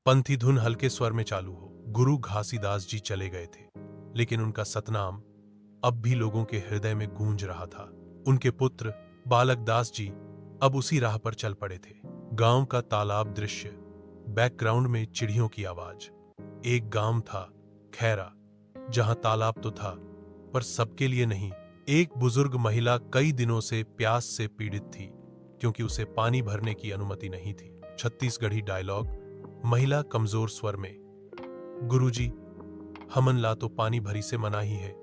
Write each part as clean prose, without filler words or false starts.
पंथी धुन हल्के स्वर में चालू हो। गुरु घासीदास जी चले गए थे, लेकिन उनका सतनाम अब भी लोगों के हृदय में गूंज रहा था। उनके पुत्र बालक दास जी अब उसी राह पर चल पड़े थे। गांव का तालाब दृश्य, बैकग्राउंड में चिड़ियों की आवाज। एक गांव था खैरा, जहां तालाब तो था पर सबके लिए नहीं। एक बुजुर्ग महिला कई दिनों से प्यास से पीड़ित थी, क्योंकि उसे पानी भरने की अनुमति नहीं थी। छत्तीसगढ़ी डायलॉग। महिला कमजोर स्वर में, गुरुजी, हमन ला तो पानी भरी से मना ही है,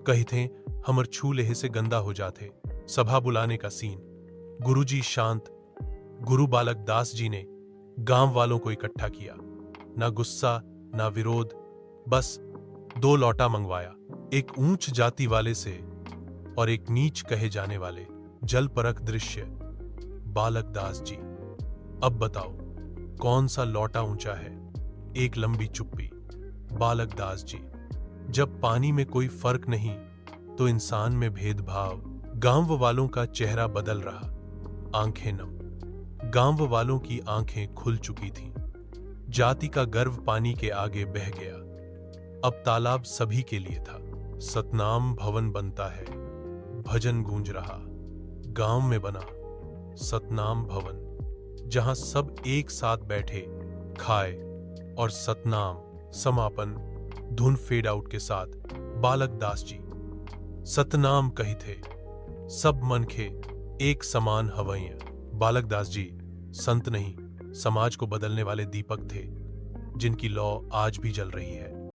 कही थे हमर छू लेहे से गंदा हो जाते। सभा बुलाने का सीन। गुरुजी शांत। गुरु बालक दास जी ने गांव वालों को इकट्ठा किया। ना गुस्सा ना विरोध, बस 2 लौटा मंगवाया, एक ऊंच जाति वाले से और एक नीच कहे जाने वाले। जल परख दृश्य। बालक दास जी, अब बताओ कौन सा लौटा ऊंचा है? एक लंबी चुप्पी। बालक दास जी, जब पानी में कोई फर्क नहीं तो इंसान में भेदभाव। गांव वालों का चेहरा बदल रहा, आंखें नम। गांव वालों की आंखें खुल चुकी थीं। जाति का गर्व पानी के आगे बह गया। अब तालाब सभी के लिए था। सतनाम भवन बनता है, भजन गूंज रहा। गांव में बना सतनाम भवन, जहां सब एक साथ बैठे, खाए और सतनाम। समापन धुन फेड आउट के साथ। बालक दास जी, सतनाम कही थे, सब मनखे एक समान हवैया। बालक दास जी संत नहीं, समाज को बदलने वाले दीपक थे, जिनकी लौ आज भी जल रही है।